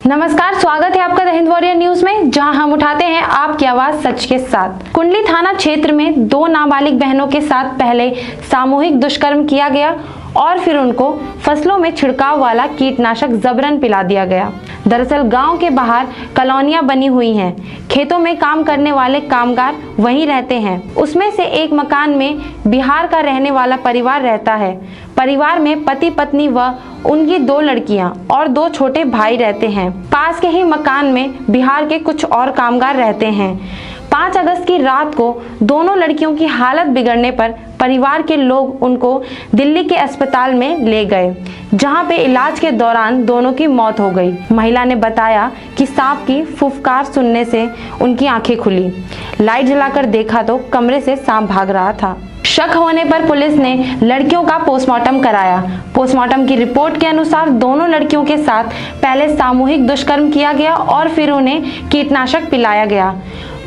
नमस्कार, स्वागत है आपका द हिंद वॉरियर न्यूज में, जहां हम उठाते हैं आपकी आवाज सच के साथ। कुंडली थाना क्षेत्र में 2 नाबालिग बहनों के साथ पहले सामूहिक दुष्कर्म किया गया और फिर उनको फसलों में छिड़काव वाला कीटनाशक जबरन पिला दिया गया। दरअसल गांव के बाहर कॉलोनियां बनी हुई हैं। खेतों में काम करने वाले कामगार वहीं रहते हैं। उसमें से एक मकान में बिहार का रहने वाला परिवार रहता है। परिवार में पति पत्नी व उनकी 2 लड़कियां और 2 छोटे भाई रहते हैं। पास के ही मकान में बिहार के कुछ और कामगार रहते हैं। 5 अगस्त की रात को दोनों लड़कियों की हालत बिगड़ने पर परिवार के लोग उनको दिल्ली के अस्पताल में ले गए, जहां पे इलाज के दौरान दोनों की मौत हो गई। महिला ने बताया कि सांप की फुफकार सुनने से उनकी आंखें खुली। लाइट जलाकर देखा तो कमरे से सांप भाग रहा था। शक होने पर पुलिस ने लड़कियों का पोस्टमार्टम कराया। पोस्टमार्टम की रिपोर्ट के अनुसार दोनों लड़कियों के साथ पहले सामूहिक दुष्कर्म किया गया और फिर उन्हें कीटनाशक पिलाया गया।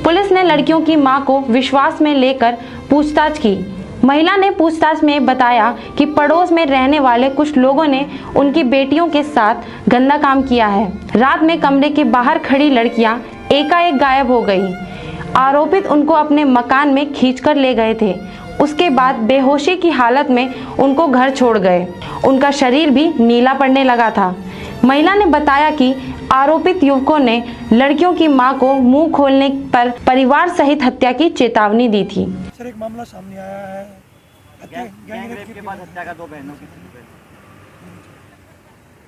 पुलिस ने लड़कियों की मां को विश्वास में लेकर पूछताछ की। महिला ने पूछताछ में बताया कि पड़ोस में रहने वाले कुछ लोगों ने उनकी बेटियों के साथ गंदा काम किया है। रात में कमरे के बाहर खड़ी लड़कियां एकाएक गायब हो गई। आरोपित उनको अपने मकान में खींचकर ले गए थे। उसके बाद बेहोशी की हालत में उनको घर छोड़ गए। उनका शरीर भी नीला पड़ने लगा था। महिला ने बताया कि आरोपित युवकों ने लड़कियों की मां को मुंह खोलने पर परिवार सहित हत्या की चेतावनी दी थी। सर, एक मामला सामने आया है गैंग रेप के बाद हत्या का 2 बहनों की।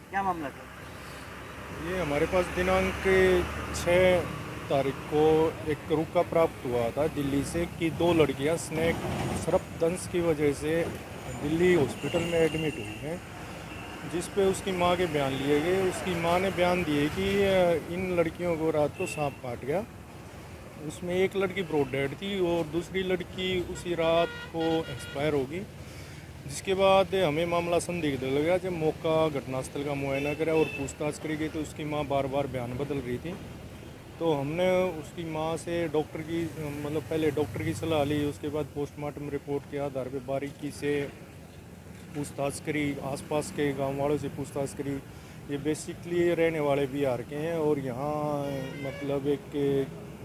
क्या मामला था? ये हमारे पास दिनांक 6 तारीख को एक रुका प्राप्त हुआ था दिल्ली से कि 2 लड़कियां स्नेक सर्पदंश की वजह से दिल्ली हॉस्पिटल में एडमिट हुई हैं, जिस पे उसकी मां के बयान लिए गए। उसकी मां ने बयान दिए कि इन लड़कियों को रात को सांप काट गया। उसमें एक लड़की ब्रॉड डेड थी और दूसरी लड़की उसी रात को एक्सपायर होगी। जिसके बाद हमें मामला संदिग्ध लगा। जब मौका घटनास्थल का मुआयना करा और पूछताछ करी गई तो उसकी मां बार बार बयान बदल रही थी। तो हमने उसकी मां से डॉक्टर की पहले डॉक्टर की सलाह ली, उसके बाद पोस्टमार्टम रिपोर्ट के आधार पर बारीकी से पूछताछ करी, आसपास के गांव वालों से पूछताछ करी। ये बेसिकली रहने वाले बिहार के हैं और यहाँ एक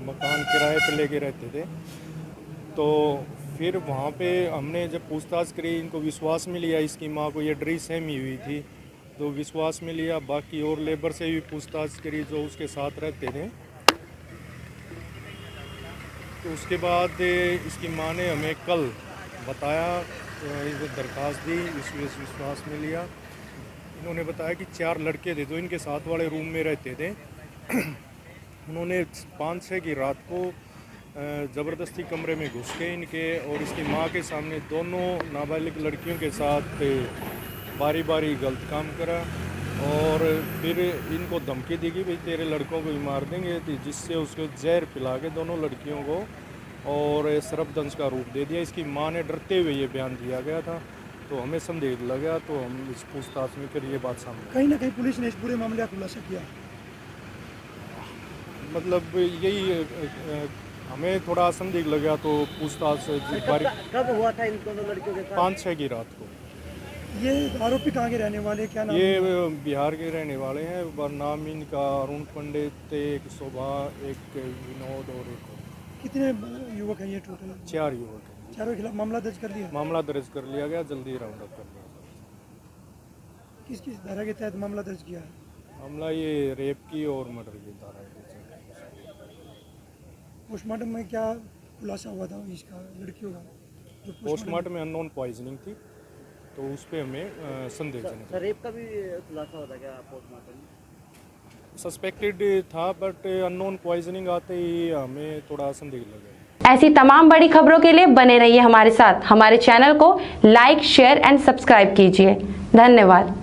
मकान किराए पे लेके रहते थे। तो फिर वहाँ पे हमने जब पूछताछ करी, इनको विश्वास में लिया, इसकी माँ को ये डरी सहमी हुई थी तो विश्वास में लिया। बाकी और लेबर से भी पूछताछ करी जो उसके साथ रहते थे। तो उसके बाद इसकी माँ ने हमें कल बताया, दरख्वास्त दी, विश्वास में लिया। इन्होंने बताया कि 4 लड़के थे जो इनके साथ वाले रूम में रहते थे। उन्होंने 5-6 की रात को ज़बरदस्ती कमरे में घुस के इनके और इसकी माँ के सामने दोनों नाबालिग लड़कियों के साथ बारी बारी गलत काम करा और फिर इनको धमकी दी कि भाई तेरे लड़कों को ही मार देंगे, जिससे उसको जहर पिला के दोनों लड़कियों को और सर्पदंश का रूप दे दिया। इसकी मां ने डरते हुए ये बयान दिया गया था, तो हमें संदेह लगा तो हम इस पूछताछ में फिर ये बात सामने। कहीं ना कहीं पुलिस ने इस पूरे मामले का खुलासा किया। यही हमें थोड़ा संदेह लगा तो पूछताछ कब हुआ था इन दोनों लड़कियों के साथ? 5-6 की रात को। ये आरोपी कहाँ के रहने वाले, क्या नाम? ये बिहार के रहने वाले हैं। नाम इनका अरुण पंडित, एक शोभा, एक विनोद और एक। कितने युवक हैं ये टोटल? 4 युवक हैं। 4 के खिलाफ मामला दर्ज कर लिया? मामला दर्ज कर लिया गया, जल्दी राउंड अप कर लिया। किस किस धारा के तहत मामला दर्ज किया है? मामला ये रेप की और मर्डर की धारा है। पोस्टमार्टम में क्या खुलासा हुआ था इसका, लड़कियों का? पोस्टमार्टम में अननोन पॉइजनिंग थी, तो उस पर हमें संदेहजनक। रेप का भी खुलासा होता क्या पोस्टमार्टम में? सस्पेक्टेड था बट अननोन पॉइजनिंग आते ही हमें थोड़ा संदेह लगा। ऐसी तमाम बड़ी खबरों के लिए बने रहिए हमारे साथ। हमारे चैनल को लाइक, शेयर एंड सब्सक्राइब कीजिए। धन्यवाद।